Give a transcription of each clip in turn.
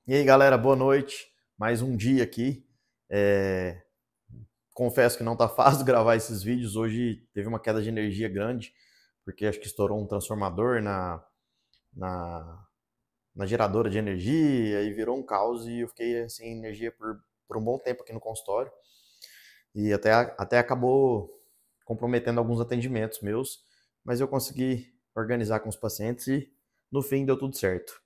E aí, galera, boa noite. Mais um dia aqui. É, Confesso que não tá fácil gravar esses vídeos. Hoje teve uma queda de energia grande, porque acho que estourou um transformador na, na geradora de energia e virou um caos e eu fiquei sem energia por um bom tempo aqui no consultório. E até acabou comprometendo alguns atendimentos meus, mas eu consegui organizar com os pacientes e no fim deu tudo certo.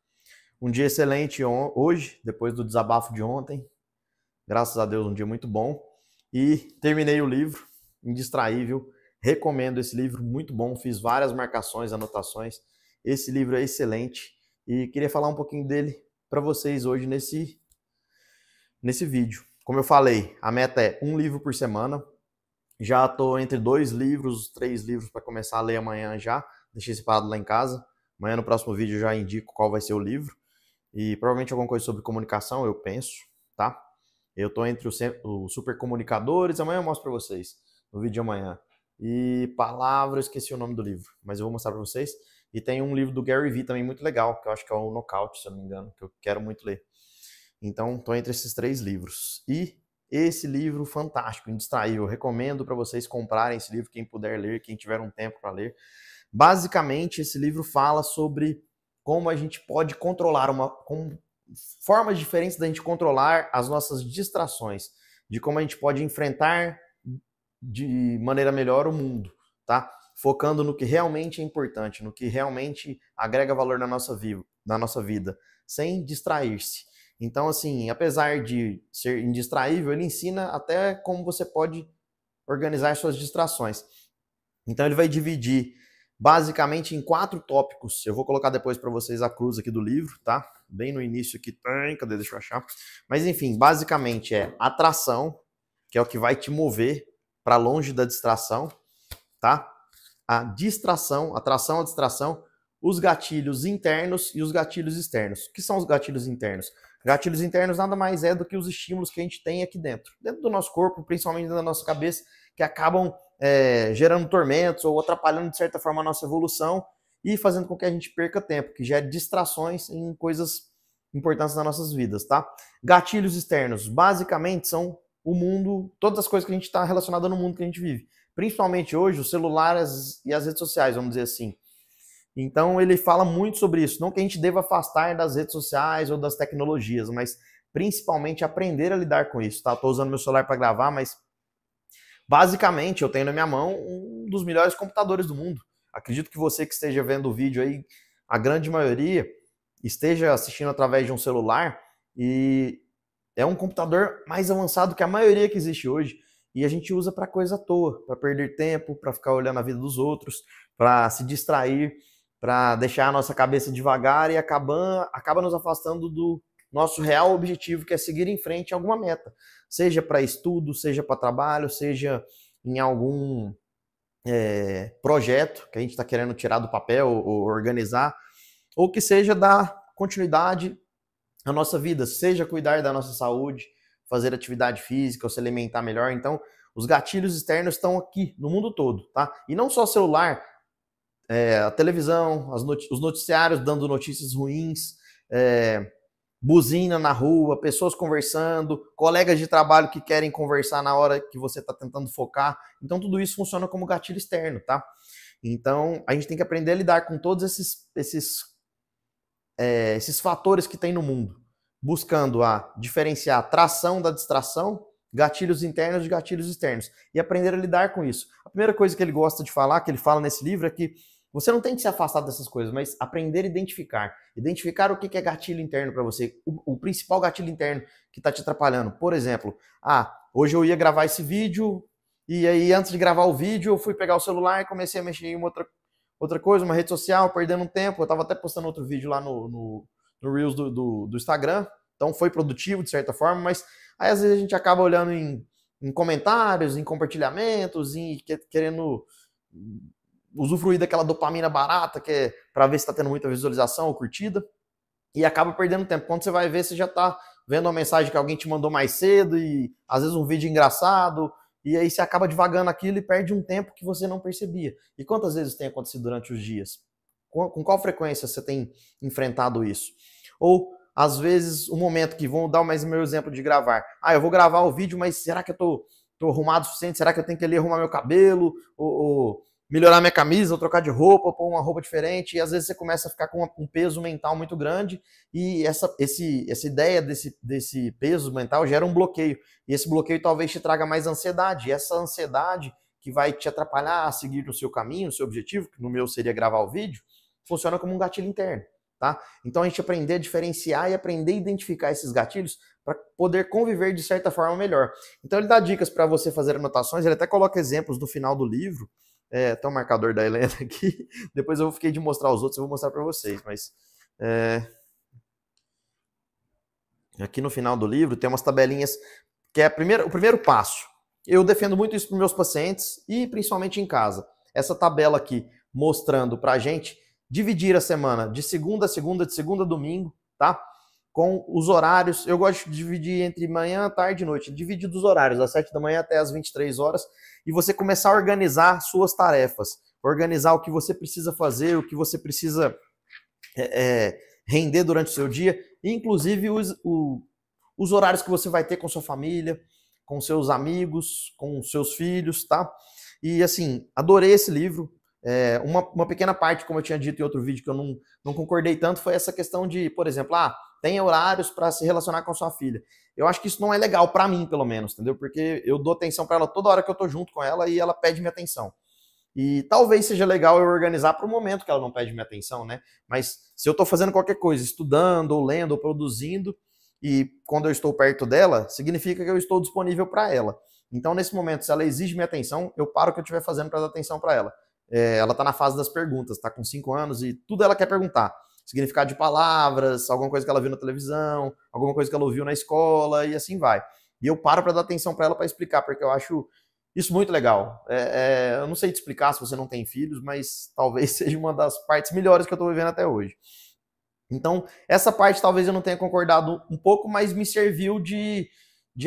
Um dia excelente hoje, depois do desabafo de ontem. Graças a Deus, um dia muito bom. E terminei o livro, Indistraível. Recomendo esse livro, muito bom. Fiz várias marcações, anotações. Esse livro é excelente e queria falar um pouquinho dele para vocês hoje nesse vídeo. Como eu falei, a meta é um livro por semana. Já estou entre 2 livros, 3 livros para começar a ler amanhã já. Deixei separado lá em casa. Amanhã no próximo vídeo eu já indico qual vai ser o livro. E provavelmente alguma coisa sobre comunicação, eu penso, tá? Eu tô entre os super comunicadores, amanhã eu mostro para vocês, no vídeo de amanhã. E palavra, eu esqueci o nome do livro, mas eu vou mostrar para vocês. E tem um livro do Gary Vee também muito legal, que eu acho que é o Knockout, se eu não me engano, que eu quero muito ler. Então, tô entre esses 3 livros. E esse livro fantástico, Indistraível, eu recomendo para vocês comprarem esse livro, quem puder ler, quem tiver um tempo para ler. Basicamente, esse livro fala sobre como a gente pode controlar formas diferentes da gente controlar as nossas distrações, de como a gente pode enfrentar de maneira melhor o mundo, tá? Focando no que realmente é importante, no que realmente agrega valor na nossa vida, sem distrair-se. Então, assim, apesar de ser indistraível, ele ensina até como você pode organizar suas distrações. Então, ele vai dividir basicamente em 4 tópicos. Eu vou colocar depois para vocês a cruz aqui do livro, tá? Bem no início aqui, cadê? Deixa eu achar. Mas enfim, basicamente é atração, que é o que vai te mover para longe da distração, tá? A distração, atração, a distração, os gatilhos internos e os gatilhos externos. O que são os gatilhos internos? Gatilhos internos nada mais é do que os estímulos que a gente tem aqui dentro do nosso corpo, principalmente dentro da nossa cabeça, que acabam gerando tormentos ou atrapalhando de certa forma a nossa evolução e fazendo com que a gente perca tempo, que gere distrações em coisas importantes nas nossas vidas, tá? Gatilhos externos, basicamente, são o mundo, todas as coisas que a gente está relacionada no mundo que a gente vive. Principalmente hoje, o celular e as redes sociais, vamos dizer assim. Então, ele fala muito sobre isso. Não que a gente deva afastar das redes sociais ou das tecnologias, mas principalmente aprender a lidar com isso, tá? Estou usando meu celular para gravar, mas basicamente eu tenho na minha mão um dos melhores computadores do mundo. Acredito que você que esteja vendo o vídeo aí, a grande maioria, esteja assistindo através de um celular e é um computador mais avançado que a maioria que existe hoje. E a gente usa para coisa à toa, para perder tempo, para ficar olhando a vida dos outros, para se distrair, para deixar a nossa cabeça devagar e acaba nos afastando do nosso real objetivo, que é seguir em frente a alguma meta. Seja para estudo, seja para trabalho, seja em algum projeto que a gente está querendo tirar do papel ou organizar, ou que seja dar continuidade à nossa vida, seja cuidar da nossa saúde, fazer atividade física ou se alimentar melhor. Então, os gatilhos externos estão aqui no mundo todo, tá? E não só celular, a televisão, os noticiários dando notícias ruins, buzina na rua, pessoas conversando, colegas de trabalho que querem conversar na hora que você está tentando focar. Então, tudo isso funciona como gatilho externo, tá? Então, a gente tem que aprender a lidar com todos esses fatores que tem no mundo, buscando a diferenciar a tração da distração, gatilhos internos de gatilhos externos, e aprender a lidar com isso. A primeira coisa que ele gosta de falar, que ele fala nesse livro, é que você não tem que se afastar dessas coisas, mas aprender a identificar. Identificar o que é gatilho interno para você, o principal gatilho interno que está te atrapalhando. Por exemplo, hoje eu ia gravar esse vídeo, e aí antes de gravar o vídeo eu fui pegar o celular e comecei a mexer em outra coisa, uma rede social, perdendo um tempo. Eu estava até postando outro vídeo lá no Reels do Instagram, então foi produtivo de certa forma, mas aí às vezes a gente acaba olhando em comentários, em compartilhamentos, querendo usufruir daquela dopamina barata, que é para ver se está tendo muita visualização ou curtida, e acaba perdendo tempo. Quando você vai ver, você já está vendo uma mensagem que alguém te mandou mais cedo, e às vezes um vídeo engraçado, e aí você acaba devagando aquilo e perde um tempo que você não percebia. E quantas vezes tem acontecido durante os dias? Com qual frequência você tem enfrentado isso? Ou às vezes, o momento que, vamos dar mais o meu exemplo de gravar. Eu vou gravar o vídeo, mas será que eu tô arrumado o suficiente? Será que eu tenho que ali arrumar meu cabelo? Ou melhorar minha camisa, ou trocar de roupa, pôr uma roupa diferente? E às vezes você começa a ficar com um peso mental muito grande e essa ideia desse peso mental gera um bloqueio. E esse bloqueio talvez te traga mais ansiedade. E essa ansiedade que vai te atrapalhar a seguir no seu caminho, no seu objetivo, que no meu seria gravar o vídeo, funciona como um gatilho interno. Tá? Então a gente aprender a diferenciar e aprender a identificar esses gatilhos para poder conviver de certa forma melhor. Então ele dá dicas para você fazer anotações, ele até coloca exemplos no final do livro. Tem um marcador da Helena aqui, depois eu fiquei de mostrar os outros, eu vou mostrar para vocês, mas aqui no final do livro tem umas tabelinhas que é o primeiro passo. Eu defendo muito isso para meus pacientes e principalmente em casa. Essa tabela aqui mostrando para a gente dividir a semana de segunda a segunda, de segunda a domingo, tá? Com os horários, eu gosto de dividir entre manhã, tarde e noite. Divide dos horários, das 7 da manhã até as 23 horas, e você começar a organizar suas tarefas. Organizar o que você precisa fazer, o que você precisa render durante o seu dia, inclusive os horários que você vai ter com sua família, com seus amigos, com seus filhos, tá? E assim, adorei esse livro. Uma pequena parte, como eu tinha dito em outro vídeo, que eu não concordei tanto, foi essa questão de, por exemplo, tem horários para se relacionar com a sua filha. Eu acho que isso não é legal para mim, pelo menos, entendeu? Porque eu dou atenção para ela toda hora que eu tô junto com ela e ela pede minha atenção. E talvez seja legal eu organizar para o momento que ela não pede minha atenção, né? Mas se eu tô fazendo qualquer coisa, estudando, ou lendo, ou produzindo, e quando eu estou perto dela, significa que eu estou disponível para ela. Então, nesse momento, se ela exige minha atenção, eu paro o que eu estiver fazendo para dar atenção para ela. Ela está na fase das perguntas, está com 5 anos e tudo ela quer perguntar. Significado de palavras, alguma coisa que ela viu na televisão, alguma coisa que ela ouviu na escola e assim vai. E eu paro para dar atenção para ela para explicar, porque eu acho isso muito legal. Eu não sei te explicar se você não tem filhos, mas talvez seja uma das partes melhores que eu estou vivendo até hoje. Então, essa parte talvez eu não tenha concordado um pouco, mas me serviu de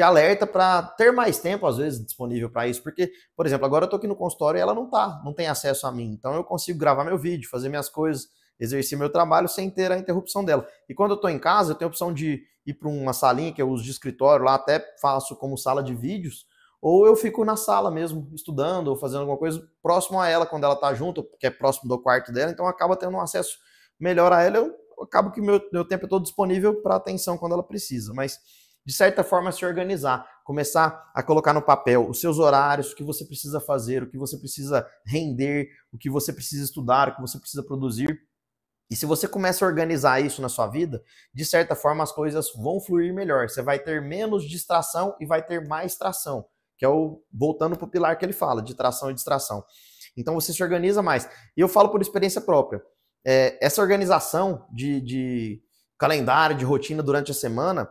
alerta para ter mais tempo, às vezes, disponível para isso. Porque, por exemplo, agora eu estou aqui no consultório e ela não tem acesso a mim. Então eu consigo gravar meu vídeo, fazer minhas coisas, exercer meu trabalho sem ter a interrupção dela. E quando eu estou em casa, eu tenho a opção de ir para uma salinha que eu uso de escritório, lá até faço como sala de vídeos, ou eu fico na sala mesmo, estudando ou fazendo alguma coisa próximo a ela, quando ela está junto, que é próximo do quarto dela, então acaba tendo um acesso melhor a ela. Eu acabo que meu tempo é todo disponível para atenção quando ela precisa, mas de certa forma se organizar, começar a colocar no papel os seus horários, o que você precisa fazer, o que você precisa render, o que você precisa estudar, o que você precisa produzir. E se você começa a organizar isso na sua vida, de certa forma as coisas vão fluir melhor. Você vai ter menos distração e vai ter mais tração, que é voltando para o pilar que ele fala, de tração e distração. Então você se organiza mais. E eu falo por experiência própria. Essa organização de calendário, de rotina durante a semana,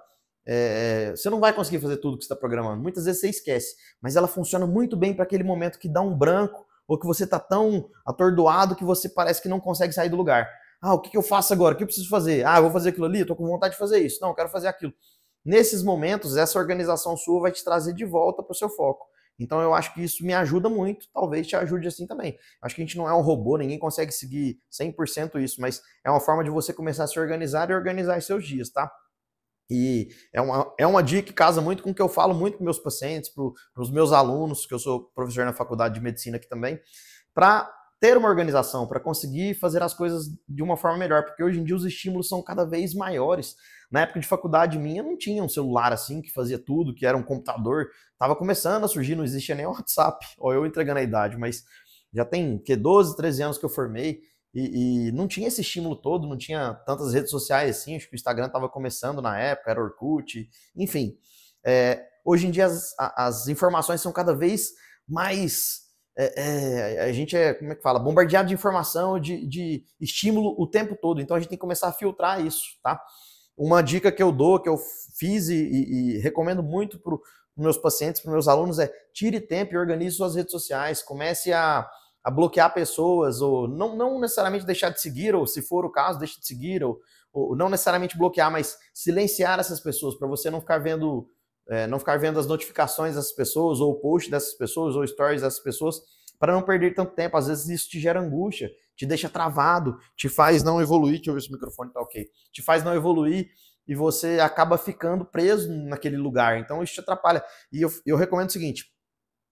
você não vai conseguir fazer tudo que você está programando. Muitas vezes você esquece, mas ela funciona muito bem para aquele momento que dá um branco ou que você está tão atordoado que você parece que não consegue sair do lugar. O que eu faço agora? O que eu preciso fazer? Eu vou fazer aquilo ali? Eu estou com vontade de fazer isso. Não, eu quero fazer aquilo. Nesses momentos, essa organização sua vai te trazer de volta para o seu foco. Então eu acho que isso me ajuda muito, talvez te ajude assim também. Acho que a gente não é um robô, ninguém consegue seguir 100% isso, mas é uma forma de você começar a se organizar e organizar seus dias, tá? E é uma dica que casa muito com o que eu falo muito para meus pacientes, para os meus alunos, que eu sou professor na faculdade de medicina aqui também, para ter uma organização, para conseguir fazer as coisas de uma forma melhor, porque hoje em dia os estímulos são cada vez maiores. Na época de faculdade minha não tinha um celular assim que fazia tudo, que era um computador. Tava começando a surgir, não existia nem o WhatsApp, ou eu entregando a idade, mas já tem 12, 13 anos que eu formei e não tinha esse estímulo todo, não tinha tantas redes sociais assim, acho que o Instagram estava começando na época, era Orkut, enfim. Hoje em dia as informações são cada vez mais... a gente como é que fala? Bombardeado de informação, de estímulo o tempo todo. Então a gente tem que começar a filtrar isso, tá? Uma dica que eu dou, que eu fiz e recomendo muito para os meus pacientes, para os meus alunos, é tire tempo e organize suas redes sociais. Comece a bloquear pessoas, ou não necessariamente deixar de seguir, ou se for o caso, deixe de seguir, ou não necessariamente bloquear, mas silenciar essas pessoas, para você não ficar vendo... não ficar vendo as notificações dessas pessoas, ou o post dessas pessoas, ou stories dessas pessoas, para não perder tanto tempo. Às vezes isso te gera angústia, te deixa travado, te faz não evoluir. Deixa eu ver se o microfone tá ok. Te faz não evoluir e você acaba ficando preso naquele lugar. Então isso te atrapalha. E eu recomendo o seguinte: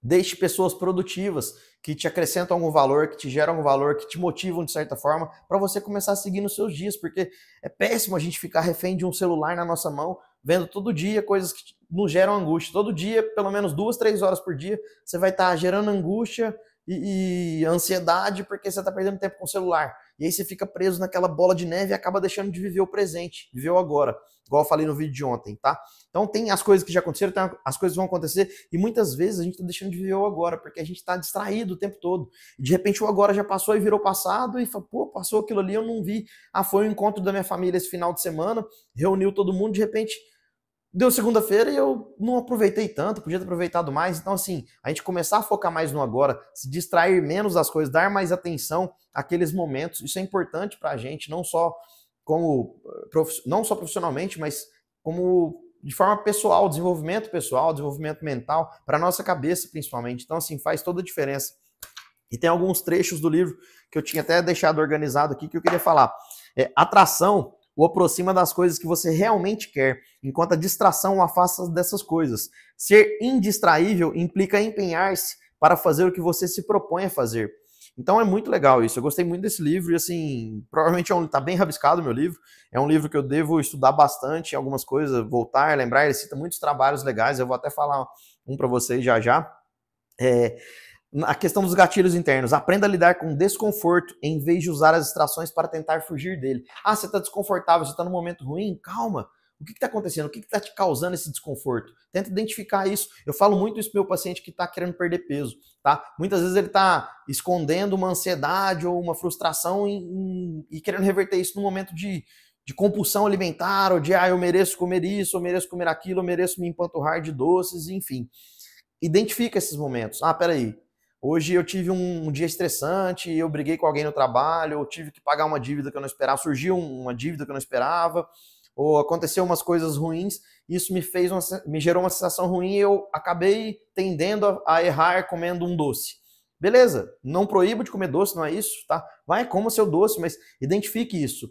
deixe pessoas produtivas, que te acrescentam algum valor, que te geram algum valor, que te motivam de certa forma, para você começar a seguir nos seus dias, porque é péssimo a gente ficar refém de um celular na nossa mão, vendo todo dia coisas que nos geram angústia. Todo dia, pelo menos 2, 3 horas por dia, você vai estar gerando angústia e ansiedade porque você está perdendo tempo com o celular. E aí você fica preso naquela bola de neve e acaba deixando de viver o presente, viver o agora, igual eu falei no vídeo de ontem, tá? Então tem as coisas que já aconteceram, tem as coisas que vão acontecer, e muitas vezes a gente está deixando de viver o agora, porque a gente está distraído o tempo todo. E de repente o agora já passou e virou passado, e fala, pô, passou aquilo ali, eu não vi. Ah, foi o encontro da minha família esse final de semana, reuniu todo mundo, de repente deu segunda-feira e eu não aproveitei tanto, podia ter aproveitado mais. Então, assim, a gente começar a focar mais no agora, se distrair menos das coisas, dar mais atenção àqueles momentos, isso é importante pra gente, não só não só profissionalmente, mas como de forma pessoal, desenvolvimento mental, para nossa cabeça principalmente. Então, assim, faz toda a diferença. E tem alguns trechos do livro que eu tinha até deixado organizado aqui que eu queria falar. Atração o aproxima das coisas que você realmente quer, enquanto a distração o afasta dessas coisas. Ser indistraível implica empenhar-se para fazer o que você se propõe a fazer. Então é muito legal isso, eu gostei muito desse livro e assim, provavelmente tá bem rabiscado o meu livro, é um livro que eu devo estudar bastante em algumas coisas, voltar, lembrar, ele cita muitos trabalhos legais, eu vou até falar um para vocês já já. A questão dos gatilhos internos. Aprenda a lidar com desconforto em vez de usar as distrações para tentar fugir dele. Ah, você está desconfortável, você está num momento ruim? Calma. O que está acontecendo? O que está te causando esse desconforto? Tenta identificar isso. Eu falo muito isso para o meu paciente que está querendo perder peso. Tá? Muitas vezes ele está escondendo uma ansiedade ou uma frustração e querendo reverter isso num momento de compulsão alimentar, ou de eu mereço comer isso, eu mereço comer aquilo, eu mereço me empanturrar de doces, enfim. Identifica esses momentos. Ah, peraí. Hoje eu tive um dia estressante, eu briguei com alguém no trabalho, eu tive que pagar uma dívida que eu não esperava, surgiu uma dívida que eu não esperava, ou aconteceu umas coisas ruins, isso me gerou uma sensação ruim e eu acabei tendendo a errar comendo um doce. Beleza, não proíbo de comer doce, não é isso, tá? Vai, coma seu doce, mas identifique isso.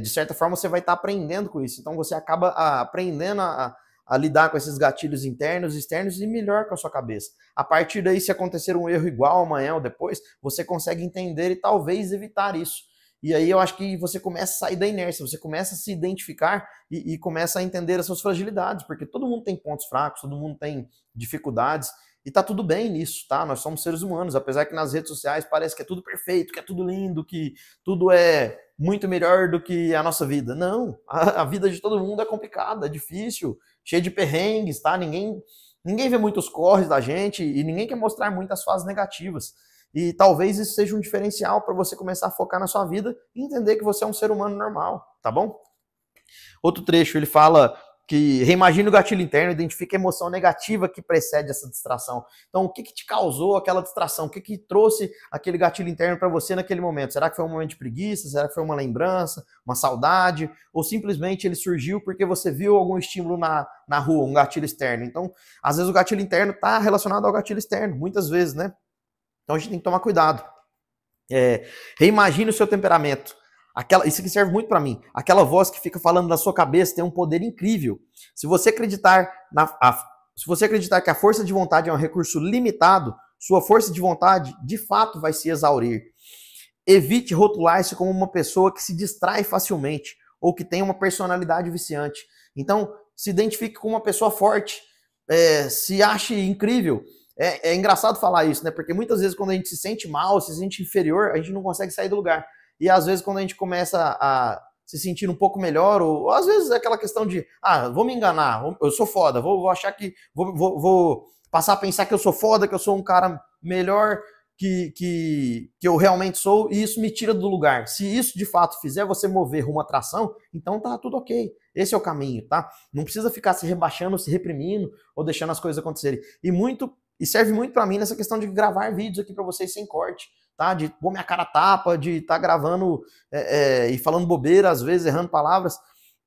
De certa forma você vai estar aprendendo com isso, então você acaba aprendendo a lidar com esses gatilhos internos e externos e melhor com a sua cabeça. A partir daí, se acontecer um erro igual amanhã ou depois, você consegue entender e talvez evitar isso. E aí eu acho que você começa a sair da inércia, você começa a se identificar e começa a entender as suas fragilidades, porque todo mundo tem pontos fracos, todo mundo tem dificuldades, e tá tudo bem nisso, tá? Nós somos seres humanos, apesar que nas redes sociais parece que é tudo perfeito, que é tudo lindo, que tudo é muito melhor do que a nossa vida. Não, a vida de todo mundo é complicada, é difícil, cheia de perrengues, tá? Ninguém vê muitos corres da gente e ninguém quer mostrar muitas fases negativas. E talvez isso seja um diferencial para você começar a focar na sua vida e entender que você é um ser humano normal, tá bom? Outro trecho, ele fala que reimagina o gatilho interno, identifica a emoção negativa que precede essa distração. Então, o que te causou aquela distração? O que trouxe aquele gatilho interno para você naquele momento? Será que foi um momento de preguiça? Será que foi uma lembrança, uma saudade? Ou simplesmente ele surgiu porque você viu algum estímulo na rua, um gatilho externo? Então, às vezes o gatilho interno está relacionado ao gatilho externo, muitas vezes, né? Então a gente tem que tomar cuidado. Reimagine o seu temperamento. Isso aqui serve muito para mim. Aquela voz que fica falando na sua cabeça tem um poder incrível. Se você acreditar que a força de vontade é um recurso limitado, sua força de vontade de fato vai se exaurir. Evite rotular-se como uma pessoa que se distrai facilmente ou que tem uma personalidade viciante. Então, se identifique como uma pessoa forte, se ache incrível. É engraçado falar isso, né? Porque muitas vezes quando a gente se sente mal, se sente inferior, a gente não consegue sair do lugar. E às vezes quando a gente começa a se sentir um pouco melhor, ou às vezes é aquela questão de, vou me enganar, eu sou foda, vou achar que, vou passar a pensar que eu sou foda, que eu sou um cara melhor que eu realmente sou, e isso me tira do lugar. Se isso de fato fizer você mover rumo à atração, então tá tudo ok. Esse é o caminho, tá? Não precisa ficar se rebaixando, se reprimindo, ou deixando as coisas acontecerem. E serve muito para mim nessa questão de gravar vídeos aqui para vocês sem corte, tá? De pôr minha cara tapa, de estar gravando e falando bobeira, às vezes errando palavras.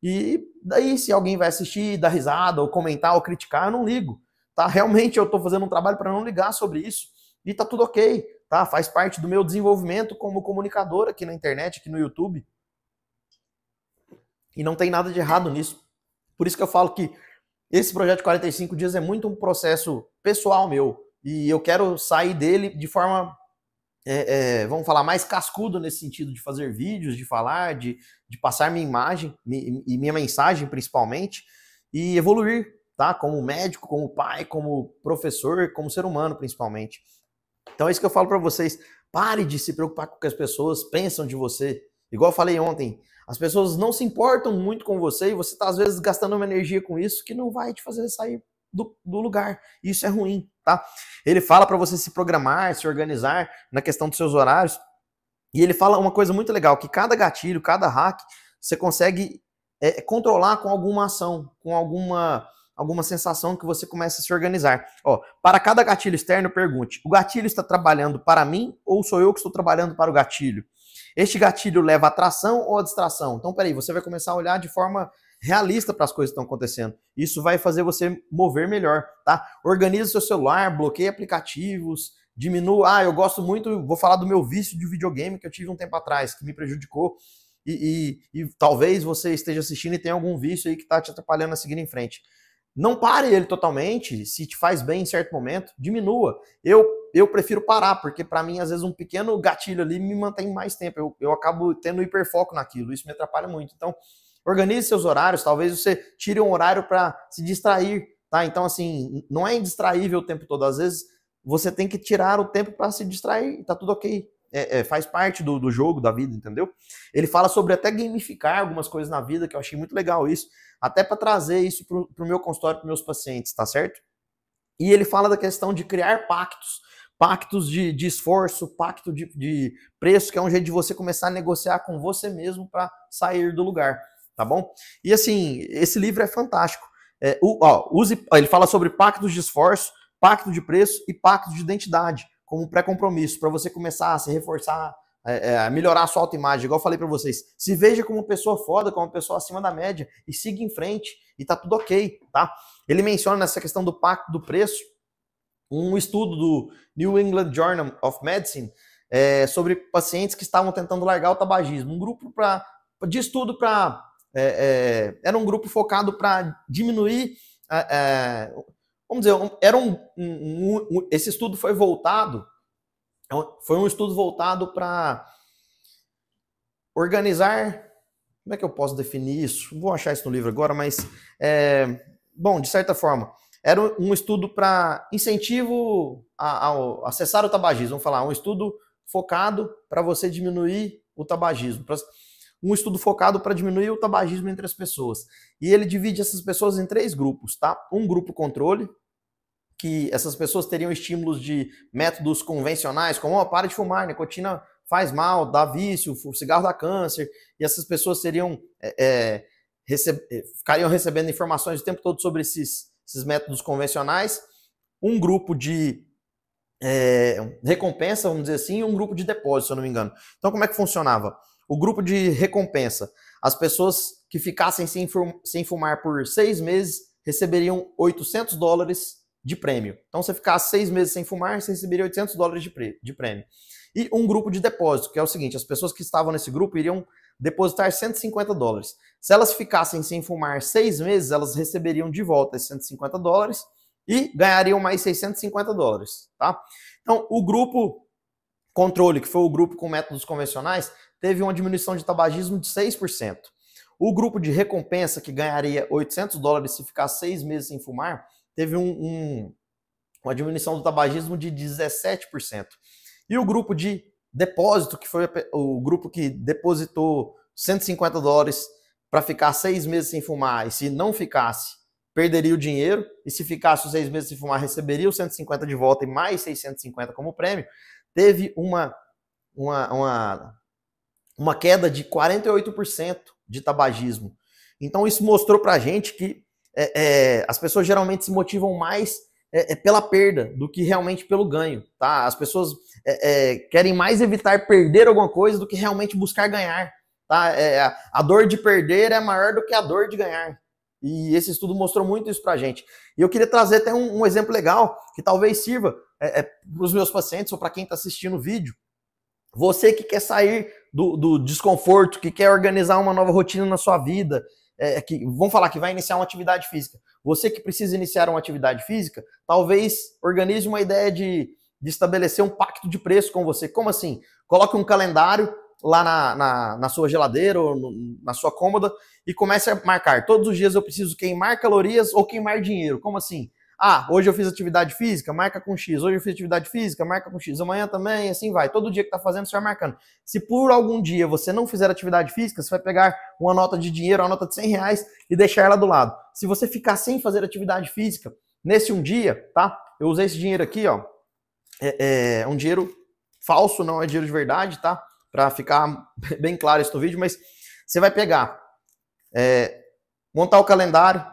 E daí, se alguém vai assistir, dar risada, ou comentar, ou criticar, eu não ligo, tá? Realmente eu tô fazendo um trabalho para não ligar sobre isso. E tá tudo ok, tá? Faz parte do meu desenvolvimento como comunicador aqui na internet, aqui no YouTube. E não tem nada de errado nisso. Por isso que eu falo que esse projeto de 45 dias é muito um processo pessoal meu. E eu quero sair dele de forma, vamos falar, mais cascudo nesse sentido de fazer vídeos, de falar, de passar minha imagem e minha mensagem principalmente, e evoluir, tá? Como médico, como pai, como professor, como ser humano principalmente. Então é isso que eu falo para vocês. Pare de se preocupar com o que as pessoas pensam de você. Igual eu falei ontem, as pessoas não se importam muito com você e você está, às vezes, gastando uma energia com isso que não vai te fazer sair do lugar. Isso é ruim, tá? Ele fala para você se programar, se organizar na questão dos seus horários. E ele fala uma coisa muito legal, que cada gatilho, cada hack, você consegue controlar com alguma ação, com alguma sensação que você começa a se organizar. Ó, para cada gatilho externo, pergunte, o gatilho está trabalhando para mim ou sou eu que estou trabalhando para o gatilho? Este gatilho leva a atração ou a distração? Então, peraí, você vai começar a olhar de forma realista para as coisas que estão acontecendo. Isso vai fazer você mover melhor, tá? Organize seu celular, bloqueie aplicativos, diminua. Eu gosto muito, vou falar do meu vício de videogame que eu tive um tempo atrás, que me prejudicou. E talvez você esteja assistindo e tenha algum vício aí que está te atrapalhando a seguir em frente. Não pare ele totalmente, se te faz bem em certo momento, diminua. Eu prefiro parar, porque para mim, às vezes, um pequeno gatilho ali me mantém mais tempo. Eu acabo tendo hiperfoco naquilo, isso me atrapalha muito. Então, organize seus horários, talvez você tire um horário para se distrair, tá? Então, assim, não é indistraível o tempo todo. Às vezes, você tem que tirar o tempo para se distrair, tá tudo ok. Faz parte do jogo, da vida, entendeu? Ele fala sobre até gamificar algumas coisas na vida, que eu achei muito legal isso, até para trazer isso para o meu consultório, para meus pacientes, tá certo? E ele fala da questão de criar pactos de esforço, pacto de preço, que é um jeito de você começar a negociar com você mesmo para sair do lugar, tá bom? E assim, esse livro é fantástico. Ele fala sobre pactos de esforço, pacto de preço e pacto de identidade, como pré-compromisso, para você começar a se reforçar, melhorar a sua autoimagem, igual eu falei para vocês. Se veja como uma pessoa foda, como uma pessoa acima da média e siga em frente e tá tudo ok, tá? Ele menciona nessa questão do pacto do preço um estudo do New England Journal of Medicine sobre pacientes que estavam tentando largar o tabagismo. Um grupo de estudo para... era um grupo focado para diminuir... vamos dizer, esse estudo foi voltado... Foi um estudo voltado para organizar... Como é que eu posso definir isso? Não vou achar isso no livro agora, mas... bom, de certa forma, era um estudo para incentivo ao acessar o tabagismo. Vamos falar, um estudo focado para você diminuir o tabagismo. Um estudo focado para diminuir o tabagismo entre as pessoas. E ele divide essas pessoas em 3 grupos, tá? Um grupo controle, que essas pessoas teriam estímulos de métodos convencionais, como para de fumar, nicotina faz mal, dá vício, o cigarro dá câncer, e essas pessoas ficariam recebendo informações o tempo todo sobre esses métodos convencionais. Um grupo de recompensa, vamos dizer assim, e um grupo de depósito, se eu não me engano. Então, como é que funcionava? O grupo de recompensa, as pessoas que ficassem sem fumar por 6 meses receberiam $800 de prêmio. Então, você ficasse 6 meses sem fumar, você receberia $800 de prêmio. E um grupo de depósito, que é o seguinte, as pessoas que estavam nesse grupo iriam depositar $150. Se elas ficassem sem fumar 6 meses, elas receberiam de volta esses $150 e ganhariam mais $650, tá? Então, o grupo controle, que foi o grupo com métodos convencionais, teve uma diminuição de tabagismo de 6%. O grupo de recompensa, que ganharia $800 se ficar 6 meses sem fumar, teve uma diminuição do tabagismo de 17%. E o grupo de depósito, que foi o grupo que depositou $150 para ficar 6 meses sem fumar, e se não ficasse, perderia o dinheiro, e se ficasse os 6 meses sem fumar, receberia os 150 de volta e mais 650 como prêmio, teve uma queda de 48% de tabagismo. Então isso mostrou para a gente que as pessoas geralmente se motivam mais pela perda do que realmente pelo ganho, tá? As pessoas querem mais evitar perder alguma coisa do que realmente buscar ganhar, tá? A dor de perder é maior do que a dor de ganhar. E esse estudo mostrou muito isso pra gente. E eu queria trazer até um exemplo legal que talvez sirva para os meus pacientes ou para quem está assistindo o vídeo. Você que quer sair do desconforto, que quer organizar uma nova rotina na sua vida, vamos falar que vai iniciar uma atividade física. Você que precisa iniciar uma atividade física, talvez organize uma ideia de estabelecer um pacto de preço com você. Como assim? Coloque um calendário lá na sua geladeira ou na sua cômoda e comece a marcar. Todos os dias eu preciso queimar calorias ou queimar dinheiro. Como assim? Ah, hoje eu fiz atividade física, marca com X. Hoje eu fiz atividade física, marca com X. Amanhã também, assim vai. Todo dia que tá fazendo, você vai marcando. Se por algum dia você não fizer atividade física, você vai pegar uma nota de dinheiro, uma nota de R$100 e deixar ela do lado. Se você ficar sem fazer atividade física, nesse um dia, tá? Eu usei esse dinheiro aqui, ó. É um dinheiro falso, não é dinheiro de verdade, tá? Para ficar bem claro isso no vídeo, mas você vai pegar, montar o calendário,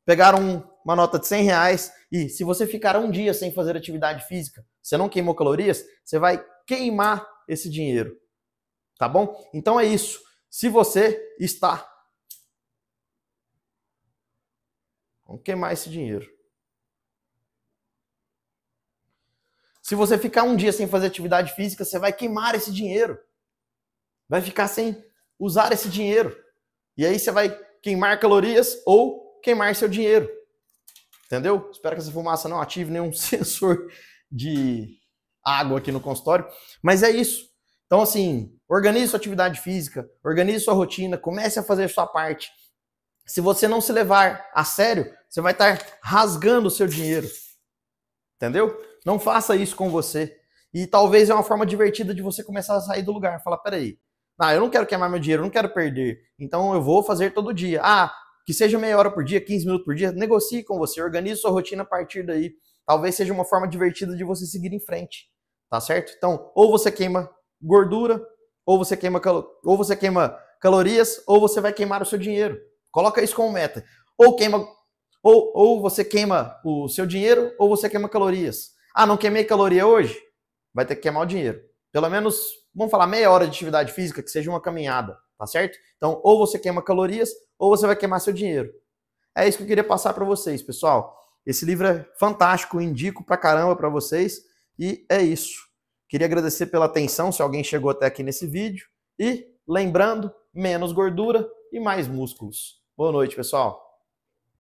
pegar uma nota de R$100 e se você ficar um dia sem fazer atividade física, você não queimou calorias, você vai queimar esse dinheiro, tá bom? Então é isso. Se você está... Vamos queimar esse dinheiro. Se você ficar um dia sem fazer atividade física, você vai queimar esse dinheiro. Vai ficar sem usar esse dinheiro. E aí você vai queimar calorias ou queimar seu dinheiro. Entendeu? Espero que essa fumaça não ative nenhum sensor de água aqui no consultório. Mas é isso. Então, assim, organize sua atividade física, organize sua rotina, comece a fazer a sua parte. Se você não se levar a sério, você vai estar rasgando o seu dinheiro. Entendeu? Não faça isso com você. E talvez é uma forma divertida de você começar a sair do lugar. Falar, peraí, eu não quero queimar meu dinheiro, eu não quero perder. Então eu vou fazer todo dia. Que seja meia hora por dia, 15 minutos por dia. Negocie com você, organize sua rotina a partir daí. Talvez seja uma forma divertida de você seguir em frente. Tá certo? Então, ou você queima gordura, ou você queima calorias, ou você vai queimar o seu dinheiro. Coloca isso como meta. Ou você queima o seu dinheiro, ou você queima calorias. Não queimei caloria hoje? Vai ter que queimar o dinheiro. Pelo menos, vamos falar, meia hora de atividade física, que seja uma caminhada, tá certo? Então, ou você queima calorias, ou você vai queimar seu dinheiro. É isso que eu queria passar para vocês, pessoal. Esse livro é fantástico, indico pra caramba para vocês. E é isso. Queria agradecer pela atenção, se alguém chegou até aqui nesse vídeo. E, lembrando, menos gordura e mais músculos. Boa noite, pessoal.